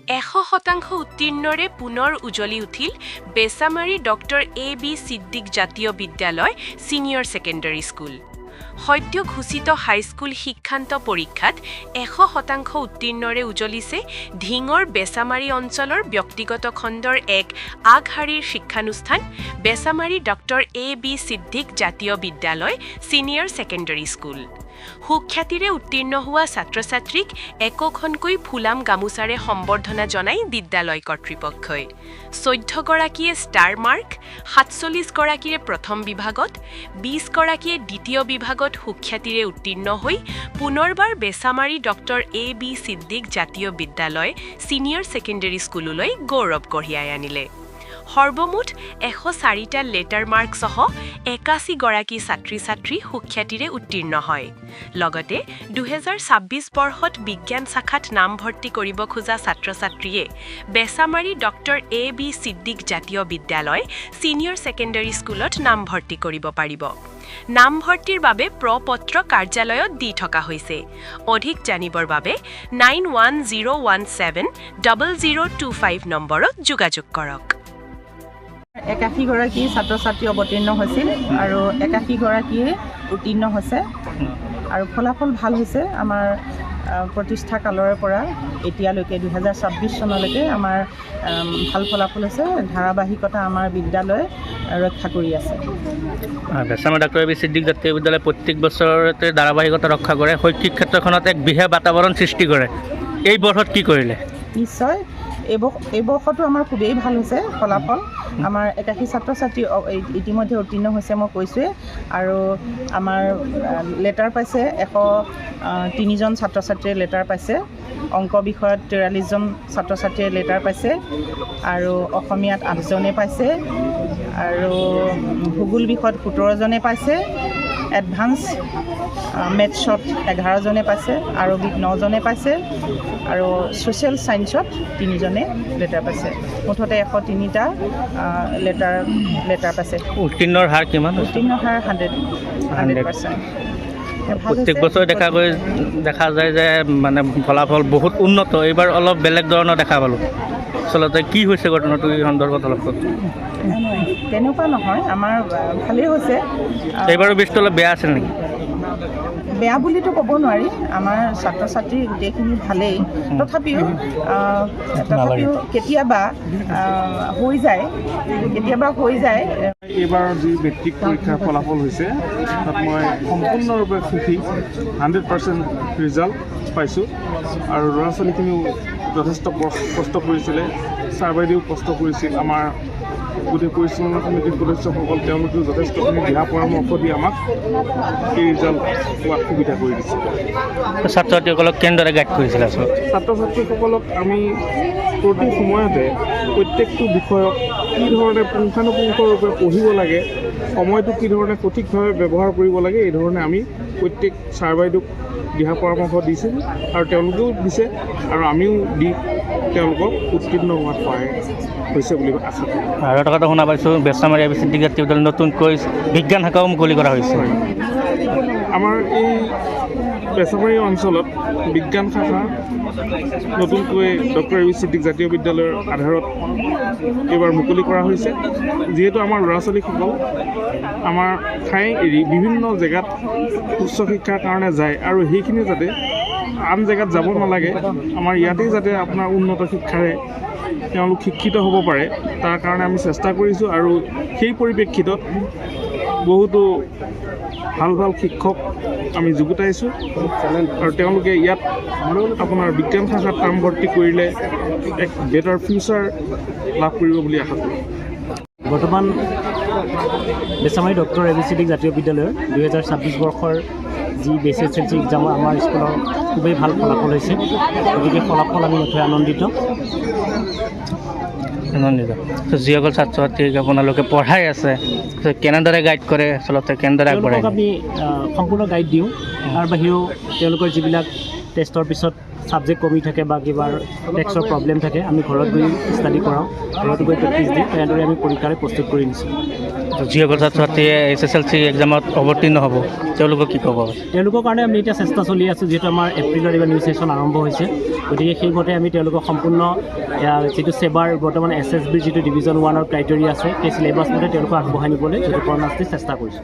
100% উত্তীৰ্ণৰে পুনৰ উজ্বলি উঠিল বেছামাৰী ডক্টৰ A.B. সিদ্দিক জাতীয় বিদ্যালয় সিনিয়ৰ ছেকেণ্ডাৰী স্কুল। সদ্য ঘোষিত হাইস্কুল শিক্ষান্ত পৰীক্ষাত 100% উত্তীৰ্ণৰে উজ্বলিছে ধিঙৰ বেছামাৰী অঞ্চলৰ ব্যক্তিগত খণ্ডৰ এক আগশাৰীৰ শিক্ষানুষ্ঠান বেছামাৰী ডক্টৰ A.B. সিদ্দিক জাতীয় বিদ্যালয় সিনিয়ৰ ছেকেণ্ডাৰী স্কুল। সুখ্যাতিৰে উত্তীৰ্ণ হোৱা ছাত্ৰ-ছাত্ৰীক একোখনকৈ ফুলাম গামোচাৰে সম্বৰ্ধনা জনাই বিদ্যালয় কৰ্তৃপক্ষই। 14 গৰাকীয়ে ষ্টাৰ মাৰ্ক, 47 গৰাকীয়ে প্ৰথম বিভাগত, 20 গৰাকীয়ে দ্বিতীয় বিভাগত সুখ্যাতিৰে উত্তীৰ্ণ হৈ পুনৰবাৰ বেছামাৰী ডক্টৰ A.B. সিদ্দিক জাতীয় বিদ্যালয় সিনিয়ৰ ছেকেণ্ডাৰী স্কুললৈ গৌৰৱ কঢ়িয়াই আনিলে। সৰ্বমুঠ 104টা লেটাৰ মাৰ্ক সহ 81 গৰাকী ছাত্ৰী-ছাত্ৰী সুখ্যাতিৰে উত্তীৰ্ণ হয়। লগতে 2026 বৰ্ষত বিজ্ঞান শাখাত নামভৰ্তি কৰিব খোজা ছাত্ৰ-ছাত্ৰীয়ে বেছামাৰী ডক্টৰ A.B. সিদ্দিক জাতীয় বিদ্যালয় সিনিয়ৰ ছেকেণ্ডাৰী স্কুলত নামভৰ্তি কৰিব পাৰিব। নামভৰ্তিৰ বাবে প্ৰ-পত্ৰ কাৰ্যালয়ত দি থকা হৈছে। অধিক জানিবৰ বাবে 9101700025 নম্বৰত যোগাযোগ কৰক। 81 গৰাকী ছাত্ৰ-ছাত্ৰী অৱতীৰ্ণ হৈছিল আৰু 81 গৰাকীয়ে উত্তীৰ্ণ হৈছে আৰু ফলাফল ভাল হৈছে। আমাৰ প্ৰতিষ্ঠা কালৰ পৰা এতিয়ালৈকে 2026 চনলৈকে আমাৰ ভাল ফলাফল হৈছে। ধাৰাবাহিকতা আমাৰ বিদ্যালয়ে ৰক্ষা কৰি আছে। Bechamari doctor A.B. সিদ্দিক জাতীয় বিদ্যালয়ে প্ৰত্যেক বছৰতে ধাৰাবাহিকতা ৰক্ষা কৰে, শৈক্ষিক ক্ষেত্ৰখনত এক বিশেষ বাতাবৰণ সৃষ্টি কৰে। এই বৰ্ষত কি কৰিলে? নিশ্চয় এই বৰ্ষটো আমাৰ খুবেই ভাল হৈছে ফলাফল। আমাৰ 81 ছাত্ৰ-ছাত্ৰী ইতিমধ্যে উত্তীৰ্ণ হৈছে মই কৈছোঁৱে, আৰু আমাৰ লেটাৰ পাইছে 103জন ছাত্ৰ-ছাত্ৰীয়ে লেটাৰ পাইছে। অংক বিষয়ত 43জন ছাত্ৰ-ছাত্ৰীয়ে লেটাৰ পাইছে আৰু অসমীয়াত 8জনে পাইছে আৰু ভূগোল বিষয়ত 17জনে পাইছে। এডভান্স মেথছত 11জনে পাইছে, আৰবিক 9জনে পাইছে আৰু ছ'চিয়েল ছায়েন্সত 3জনে লেটাৰ পাইছে। মুঠতে 103টা লেটাৰ পাইছে। উত্তীৰ্ণৰ হাৰ কিমান? উত্তীৰ্ণৰ হাৰ 100%। প্ৰত্যেক বছৰে দেখা যায় যে মানে ফলাফল বহুত উন্নত। এইবাৰ অলপ বেলেগ ধৰণৰ দেখা পালোঁ। আচলতে কি হৈছে ঘটনাটো এই সন্দৰ্ভত অলপ তেনেকুৱা নহয়, আমাৰ ভালেই হৈছে। এইবাৰৰ বেছটো অলপ বেয়া আছিল নেকি? বেয়া বুলিতো ক'ব নোৱাৰি, আমাৰ ছাত্ৰ-ছাত্ৰী গোটেইখিনি ভালেই। তথাপিও কেতিয়াবা হৈ যায়। এইবাৰ যি মেট্ৰিক পৰীক্ষাৰ ফলাফল হৈছে তাত মই সম্পূৰ্ণৰূপে সুখী। 100% ৰিজাল্ট পাইছোঁ আৰু ল'ৰা ছোৱালীখিনিও যথেষ্ট কষ্ট কৰিছিলে, ছাৰ বাইদেউ কষ্ট কৰিছিল। আমাৰ গোটেই পৰিচালনা সমিতিৰ সদস্যসকল তেওঁলোকেও যথেষ্টখিনি দিহা পৰামৰ্শ দি আমাক এই ৰিজাল্ট পোৱাত সুবিধা কৰি দিছে। ছাত্ৰ-ছাত্ৰীসকলক কেনেদৰে গাইড কৰিছিলে? ছাত্ৰ-ছাত্ৰীসকলক আমি প্ৰতি সময়তে প্ৰত্যেকটো বিষয়ক কি ধৰণে পুংখানুপুংখৰূপে পঢ়িব লাগে, সময়টো কি ধৰণে সঠিকভাৱে ব্যৱহাৰ কৰিব লাগে, এই ধৰণে আমি প্ৰত্যেক ছাৰ বাইদেউক দিহা পৰামৰ্শ দিছিল আৰু তেওঁলোকেও দিছে আৰু আমিও দি তেওঁলোকক উত্তীৰ্ণ হোৱাত সহায় হৈছে বুলি আশা কৰোঁ। আৰু এটা কথা শুনা পাইছোঁ, বেছামাৰী A.B. সিদ্দিক জাতীয় বিদ্যালয় নতুনকৈ বিজ্ঞান শাখাও মুকলি কৰা হৈছে। আমাৰ এই বেছামাৰী অঞ্চলত বিজ্ঞান শাখা নতুনকৈ ডক্টৰ A.B. সিদ্দিক জাতীয় বিদ্যালয়ৰ আধাৰত এইবাৰ মুকলি কৰা হৈছে। যিহেতু আমাৰ ল'ৰা ছোৱালীসকল আমাৰ ঠাই এৰি বিভিন্ন জেগাত উচ্চ শিক্ষাৰ কাৰণে যায় আৰু সেইখিনি যাতে আন জেগাত যাব নালাগে, আমাৰ ইয়াতেই যাতে আপোনাৰ উন্নত শিক্ষাৰে তেওঁলোক শিক্ষিত হ'ব পাৰে, তাৰ কাৰণে আমি চেষ্টা কৰিছোঁ। আৰু সেই পৰিপ্ৰেক্ষিতত বহুতো ভাল শিক্ষক আমি যুগুতাইছোঁ আৰু তেওঁলোকে ইয়াত আপোনাৰ বিজ্ঞান শাখাত নামভৰ্তি কৰিলে এক বেটাৰ ফিউচাৰ লাভ কৰিব বুলি আশা কৰোঁ। বৰ্তমান বেছামাৰী ডক্টৰ A.B. সিদ্দিক জাতীয় বিদ্যালয়ৰ 2026 বৰ্ষৰ যি SSLC এক্সাম আমাৰ স্কুলৰ খুবেই ভাল ফলাফল হৈছে। গতিকে ফলাফল আমি নথৈ আনন্দিত। যিসকল ছাত্ৰ-ছাত্ৰীক আপোনালোকে পঢ়াই আছে কেনেদৰে গাইড কৰে, আচলতে কেনেদৰে আগবঢ়ায়? আমি সম্পূৰ্ণ গাইড দিওঁ। তাৰ বাহিৰেও তেওঁলোকৰ যিবিলাক টেষ্টৰ পিছত ছাবজেক্ট কমি থাকে বা কিবা টেক্সৰ প্ৰব্লেম থাকে, আমি ঘৰত গৈ ষ্টাডি কৰাওঁ, ঘৰত গৈ প্ৰেক্টিছ দিওঁ। তেনেদৰে আমি পৰীক্ষাৰে প্ৰস্তুত কৰি নিছোঁ। যিসকল ছাত্ৰ ছাত্ৰীয়ে SSLC এক্সামত অৱতীৰ্ণ হ'ব তেওঁলোকক কি ক'ব? তেওঁলোকৰ কাৰণে আমি এতিয়া চেষ্টা চলি আছোঁ, যিহেতু আমাৰ এপ্ৰিলৰ এইবাৰ নিউ ছেশ্যন আৰম্ভ হৈছে, গতিকে সেইমতে আমি তেওঁলোকক সম্পূৰ্ণ যিটো সেবাৰ বৰ্তমান SSBৰ যিটো ডিভিজন 1ৰ ক্ৰাইটেৰিয়া আছে সেই চিলেবাছ মতে তেওঁলোকক আগবঢ়াই নিবলৈ যথেষ্ট চেষ্টা কৰিছোঁ।